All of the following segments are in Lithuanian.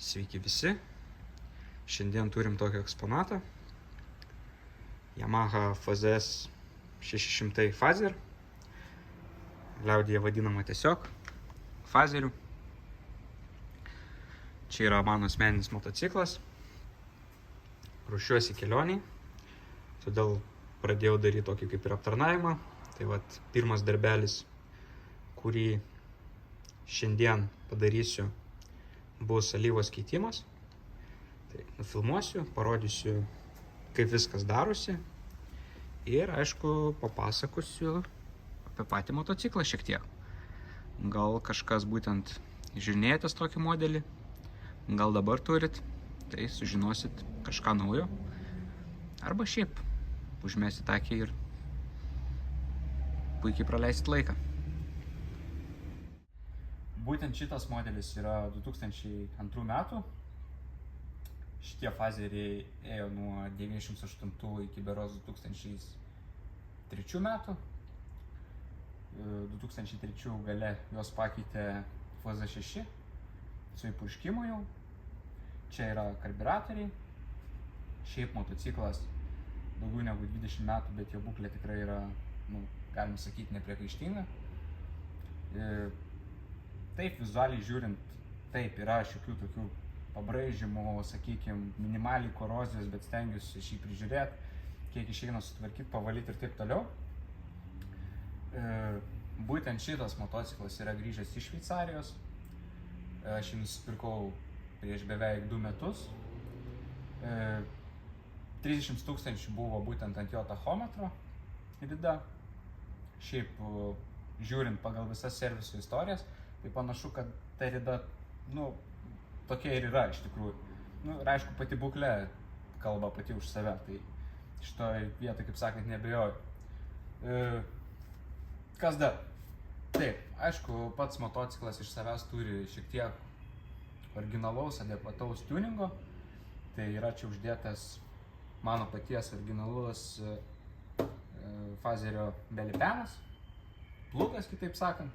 Sveiki visi. Šiandien turim tokį eksponatą. Yamaha FZS 600 Fazer. Liaudyje vadinama tiesiog Fazeriu. Čia yra mano asmeninis motociklas. Ruošiuosi kelioniai, todėl pradėjau daryti tokį kaip ir aptarnavimą. Tai vat pirmas darbelis, kurį šiandien padarysiu, bus alyvos keitimas. Tai nufilmuosiu, parodysiu, kaip viskas darosi ir, aišku, papasakosiu apie patį motociklą šiek tiek. Gal kažkas būtent žiūrėjotės tokį modelį, gal dabar turit, tai sužinosit kažką naujo. Arba šiaip užmesit akį ir puikiai praleisit laiką. Būtent šitas modelis yra 2002 metų. Šitie Fazeriai ėjo nuo 98 iki beros 2003 metų. 2003 gale juos pakeitė FZ6 su įpurškimu jau. Čia yra karburatoriai. Šiaip motociklas daugiau negu 20 metų, bet jo būklė tikrai yra, galim sakyti, nepriekaištinga. Taip, vizualiai žiūrint, taip, yra šiokių tokių pabraižymų, sakykime, minimaliai korozijos, bet stengiuosi šį prižiūrėti, kiek išeina sutvarkyti, pavalyti ir taip toliau. Būtent šitas motociklas yra grįžęs iš Šveicarijos. Aš jį nusipirkau prieš beveik 2 metus. 30 000 buvo būtent ant jo tachometro rida. Šiaip žiūrint pagal visas servisų istorijas, tai panašu, kad ta rida, tokia ir yra iš tikrųjų. Ir aišku, pati būklė kalba pati už save, tai šitoj vietoj, kaip sakant, nebejoju. Kas dar? Taip, aišku, pats motociklas iš savęs turi šiek tiek originalaus, adekvataus tuningo. Tai yra čia uždėtas mano paties originalus Fazerio belipenas, plugas, kitaip sakant.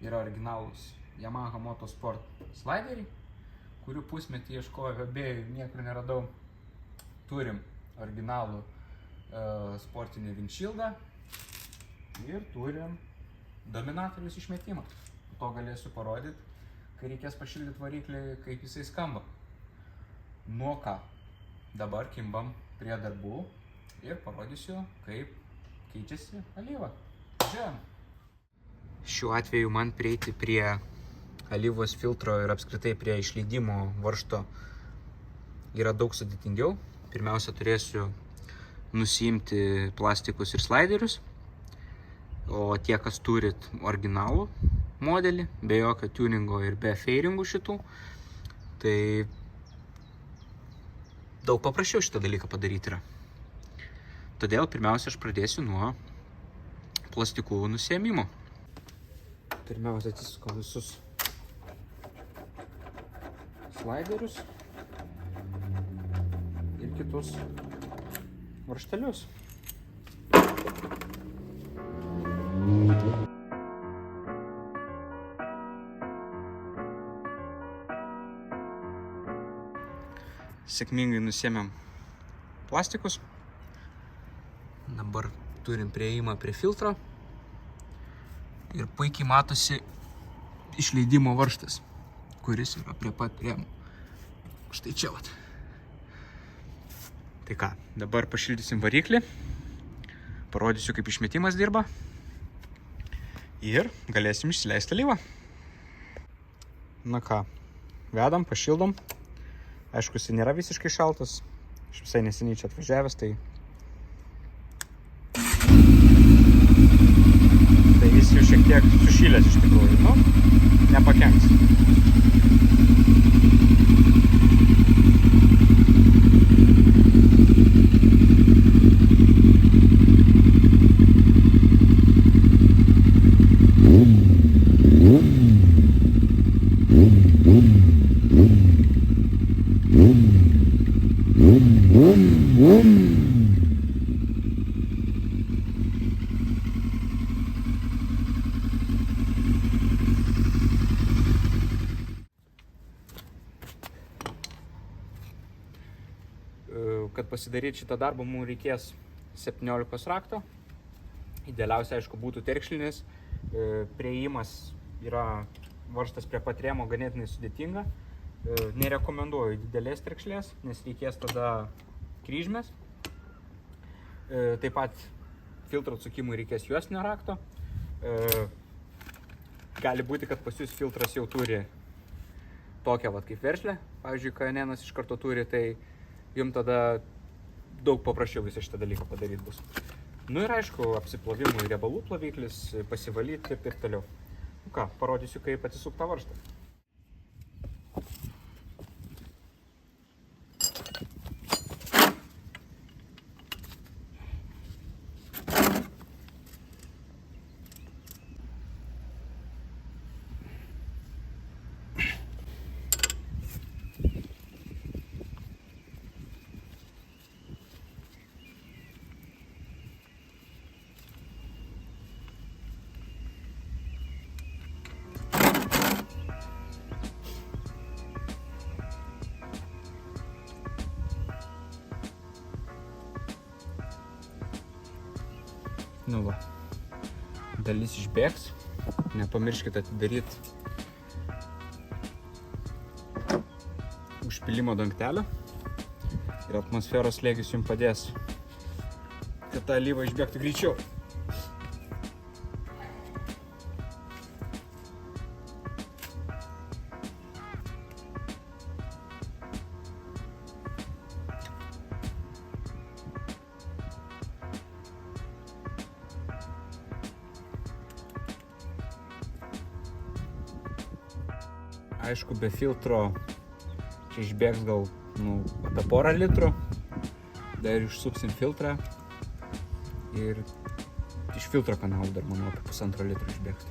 Yra originalūs Yamaha Motosport slideriai, kurių pusmetį ieškojau abiejų, niekur neradau. Turim originalų sportinį windshieldą ir turim dominatorius išmetimą. To galėsiu parodyti, kai reikės pašildyti variklį, kaip jisai skamba. Nuo ką? Dabar kimbam prie darbų ir parodysiu, kaip keičiasi alyva. Žiūrėjom. Šiuo atveju man prieiti prie alyvos filtro ir apskritai prie išleidimo varžto yra daug sudėtingiau. Pirmiausia, turėsiu nusiimti plastikus ir sliderius. O tie, kas turit originalų modelį, be jokio tuningo ir be fairingų šitų, tai daug paprasčiau šitą dalyką padaryti yra. Todėl pirmiausia, aš pradėsiu nuo plastikų nusiėmimo. Pirmiausia, atsisukom visus sliderius ir kitus varžtelius. Sėkmingai nusiėmėm plastikus. Dabar turim prieimą prie filtro. Ir puikiai matosi išleidimo varžtas, kuris yra prie pat rėmų. Štai čia vat. Tai ką, dabar pašildysim variklį, parodysiu, kaip išmetimas dirba ir galėsim išsileisti alyvą. Na ką, vedam, pašildom. Aišku, jis nėra visiškai šaltas. Aš visai neseniai čia atvažiavęs, tai jis jau šiek tiek sušylęs iš tikrųjų, nepakenks. kad pasidaryti šitą darbą mums reikės 17 rakto. Idealiausia, aišku, būtų terkšlinis. Priėjimas yra varžtas prie pat rėmo ganėtinai sudėtinga. Nerekomenduoju didelės terkšlės, nes reikės tada kryžmės. Taip pat filtro atsukimui reikės juostinio rakto. Gali būti, kad pas jūs filtras jau turi tokią kaip veržlę. Pavyzdžiui, Cayenne'as iš karto turi, tai jums tada daug paprasčiau visą šitą dalyką padaryti bus. Nu ir aišku, apsiplovimui riebalų ploviklis, pasivalyti ir taip toliau. Nu ką, parodysiu, kaip atsisukt tą varžtą. Nu va, dalis išbėgs, nepamirškite atidaryti užpilimo dangtelio ir atmosferos slėgis jums padės, kad ta alyva išbėgtų greičiau. Aišku, be filtro čia išbėgs gal apie porą litrų. Dar išsuksim filtrą ir iš filtro kanalų dar, manau, apie 1,5 litro išbėgs.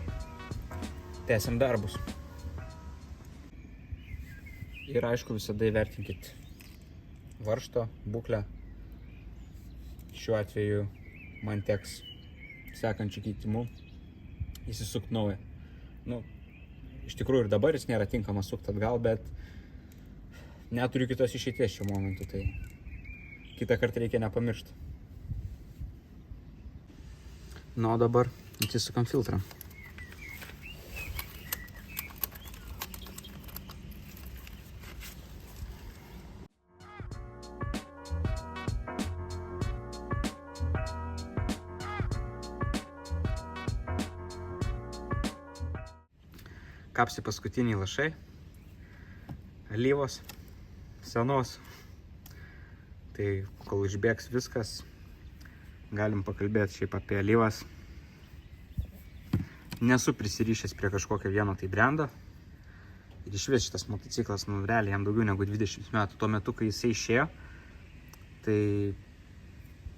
Tęsiam darbus. Ir aišku, visada įvertinkit varžto būklę. Šiuo atveju man teks sekančių keitimų įsisukti naują. Iš tikrųjų ir dabar jis nėra tinkamas sukti atgal, bet neturiu kitos išeities šiuo momentu, tai kitą kartą reikia nepamiršti. Nu, o dabar atsisukam filtrą. Kapsi paskutiniai lašai, alyvos, senos. Tai kol išbėgs viskas, galim pakalbėti šiaip apie alyvas. Nesu prisirišęs prie kažkokio vieno tai brendo. Ir išvis šitas motociklas, realiai jam daugiau negu 20 metų. Tuo metu, kai jisai išėjo, tai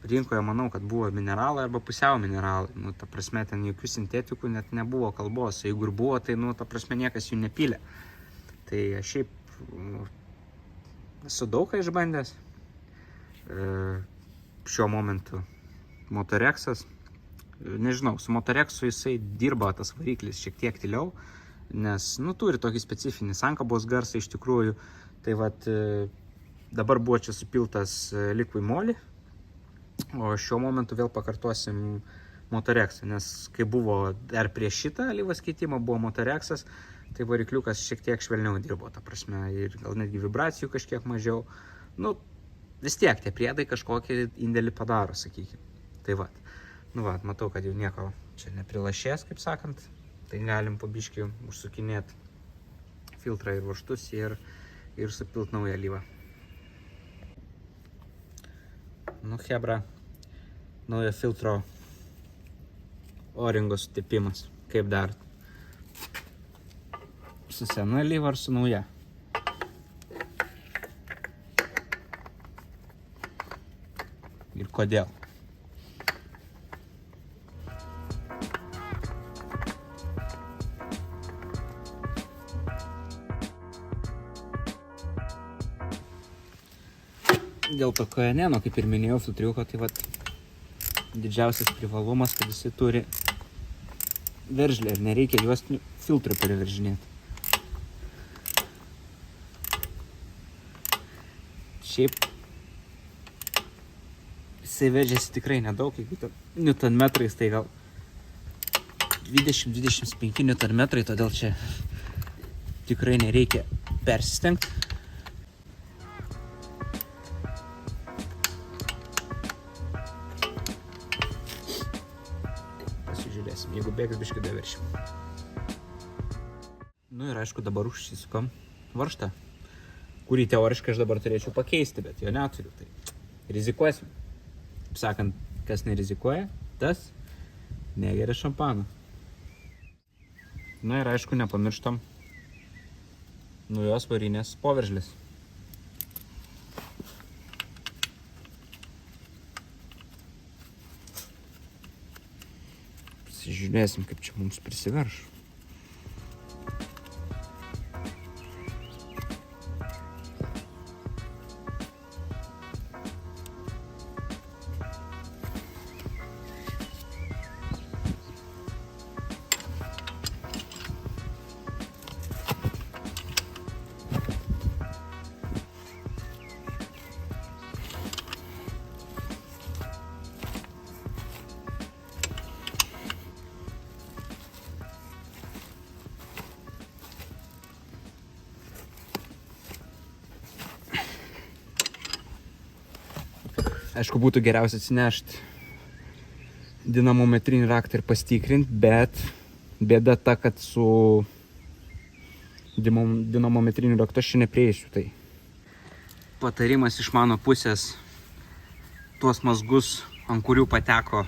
rinkoje manau, kad buvo mineralai arba pusiau mineralai. Ta prasme, ten jokių sintetikų net nebuvo kalbos. Jeigu ir buvo, tai, ta prasme, niekas jų nepylė. Tai aš šiaip esu daug ką išbandęs. Šiuo momentu Motorexas. Nežinau, su Motorexu jisai dirba tas variklis šiek tiek tyliau, nes, turi tokį specifinį sankabos garsą iš tikrųjų. Tai vat, dabar buvo čia supiltas Liquid Moly. O šiuo momentu vėl pakartosim Motorexą, nes kai buvo dar prieš šitą alyvos keitimą buvo Motorexas, tai varikliukas šiek tiek švelniau dirbo, ta prasme, ir gal netgi vibracijų kažkiek mažiau. Vis tiek tie priedai kažkokį indėlį padaro, sakykime. Tai vat, matau, kad jau nieko čia neprilašės, kaip sakant, tai galim po biškį užsukinėti filtrą ir varžtus ir supilt naują alyvą. Hebra, naujo filtro O-ringo sutepimas. Kaip darot? Su sena alyva ar su nauja? Ir kodėl? Dėl to Cayenne'o, kaip ir minėjau, filtriuko, tai vat didžiausias privalumas, kad jisai turi veržlę ir nereikia juostinių filtrų priveržinėti. Šiaip Jisai vežėsi tikrai nedaug, jeigu ten newtonmetrais, tai gal 20-25 newtonmetrai, todėl čia tikrai nereikia persistengti. Pasižiūrėsim, jeigu bėgs biškį daveršim. Nu ir aišku, dabar užsisukam varžtą, kurį teoriškai aš dabar turėčiau pakeisti, bet jo neturiu, tai rizikuosim. Taip sakant, kas nerizikuoja, tas negeria šampano. Na ir aišku, nepamirštam naujos varinės poveržlės. Pasižiūrėsim, kaip čia mums prisiverš. Aišku, būtų geriausia atsinešti dinamometrinį raktą ir pasitikrinti, bet bėda ta, kad su dinamometriniu raktu aš čia neprieisiu. Tai patarimas iš mano pusės, tuos mazgus, ant kurių pateko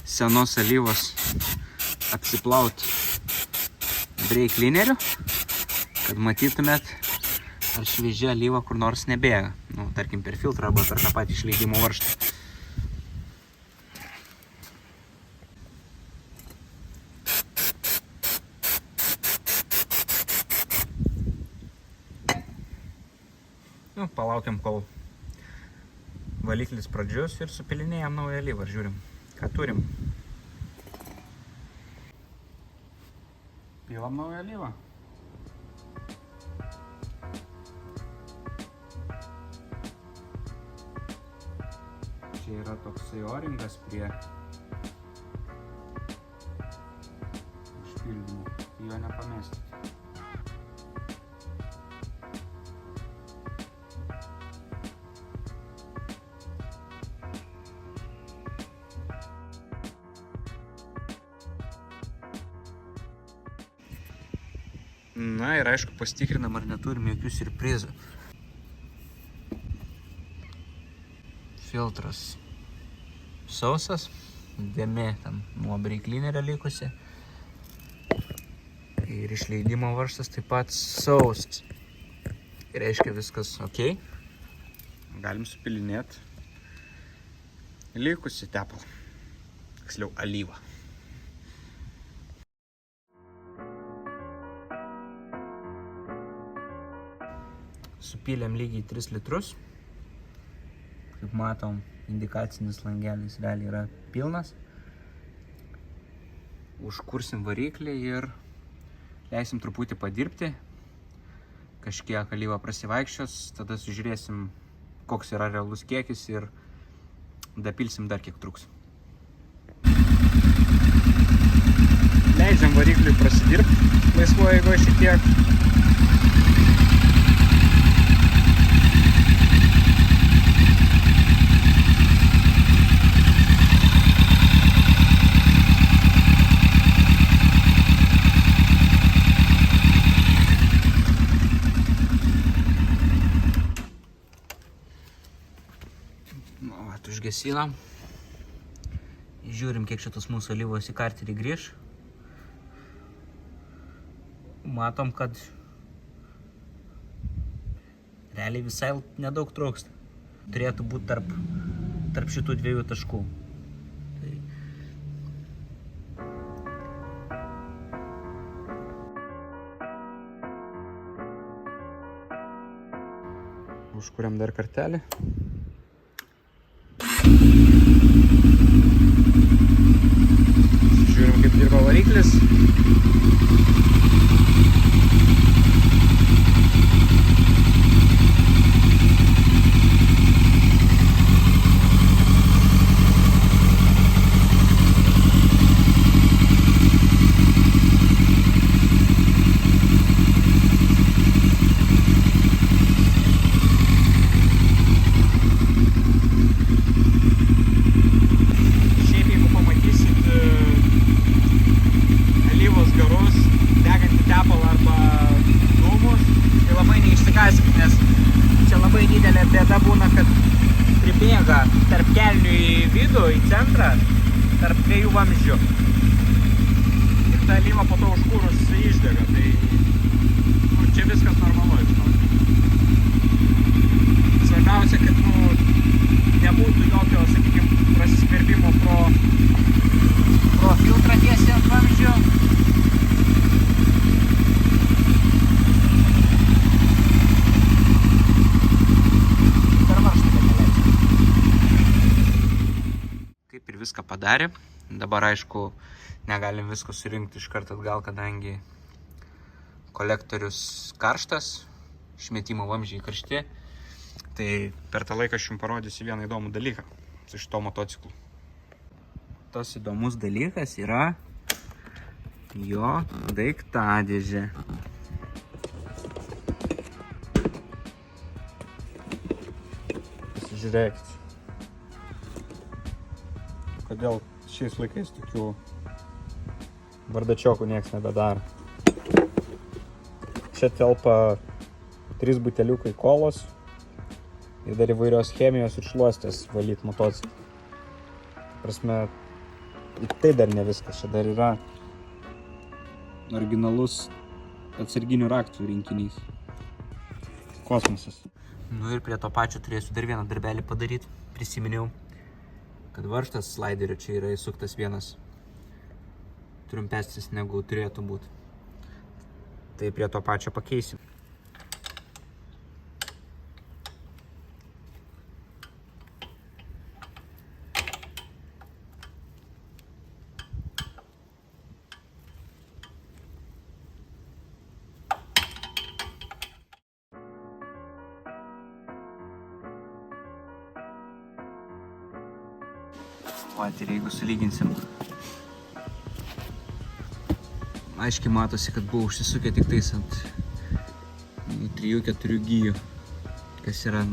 senos alyvos, apsiplauti brake cleaneriu, kad matytumėt, ar šviežia alyva kur nors nebėga. Nu, tarkim, per filtrą arba per tą patį išleidimo varžtą. Nu, palaukiam, kol valiklis pradžius ir supilinėjam naują alyvą ir žiūrim, ką turim. Pilam naują alyvą. Čia yra toksai oringas prie užpildymų, jo nepamesti. Na ir aišku, pasitikrinam, ar neturim jokių siurprizų. Filtras sausas, dėmė ten nuo brake cleanerio likusi. Ir išleidimo varžtas taip pat sausas. Ir reiškia viskas ok. Galim supilinėti likusi tepalą. Tiksliau alyvą. Supylėm lygiai 3 litrus. Kaip matom, indikacinis langelis realiai yra pilnas. Užkursim variklį ir leisim truputį padirbti. Kažkiek alyva prasivaikščios, tada sužiūrėsim, koks yra realus kiekis ir dapilsim dar kiek truks. Leidžiam varikliui prasidirbti laisvoje eigoje šiek tiek. Užgesinam. Žiūrim, kiek šitos mūsų alyvos į karterį grįž. Matom, kad realiai visai nedaug trūksta. Turėtų būti tarp šitų dviejų taškų. Užkuriam dar kartelį. Žiūrim, kaip dirba variklis. papasakoti, nes čia labai didelė bėda būna, kad pribėga tarp kelnių į vidų, į centrą, tarp dviejų vamzdžių. Ir ta lyva po to užkūrus išdega, tai čia viskas normalu, žinau. Svarbiausia, kad nebūtų jokio, sakykime, prasiskverbimo pro filtrą tiesiai ant vamzdžių. Per varžtą neleidžia. Kaip ir viską padarė. Dabar, aišku, negalim visko surinkti iš karto atgal, kadangi kolektorius karštas, išmetimo vamzdžiai karšti. Tai per tą laiką aš jums parodysiu vieną įdomų dalyką su šito motociklu. Tas įdomus dalykas yra jo daiktadėžė. Pasižiūrėkit. Kodėl šiais laikais tokių bardačiokų nieks nebedaro. Čia telpa 3 buteliukai kolos ir dar įvairios chemijos ir šluostės valyti motociklą. Prasme, tai dar ne viskas. Čia dar yra originalus atsarginių raktų rinkinys. Kosmosas. Nu ir prie to pačio turėsiu dar vieną darbelį padaryti. Prisiminiau, kad varžtas slaiderio čia yra įsuktas vienas trumpesnis negu turėtų būti. Tai prie to pačio pakeisim. Vat ir jeigu sulyginsim, aiškiai matosi, kad buvo užsisukę tik tais ant 3-4 gijų, kas yra,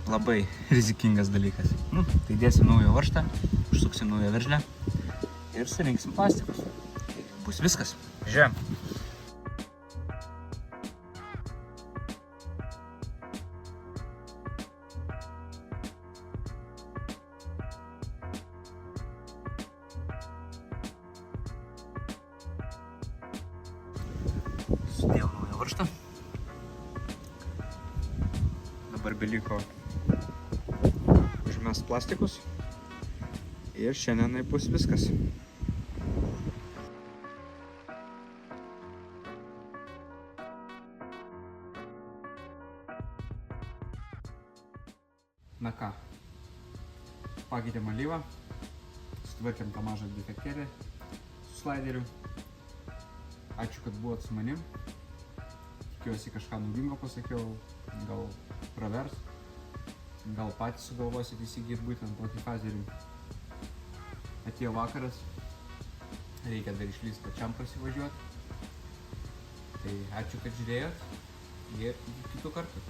labai rizikingas dalykas. Tai dėsim naują varžtą, užsuksim naują veržlę ir surinksim plastikus. Tai bus viskas. Žiūrėjom. Sudėjau naują varžtą. Dabar beliko užmest plastikus ir šiandienai bus viskas. Na ką, pakeitėm alyvą, sutvarkėm tą mažą defektėlį su slaideriu. Ačiū, kad buvot su manim. Tikiuosi kažką naudingo pasakiau, gal pravers, gal patys sugalvosit įsigyti būtent tokį fazerį. Atėjo vakaras, reikia dar išlysti pačiam prasivažiuoti. Tai ačiū, kad žiūrėjot ir iki kitų kartų.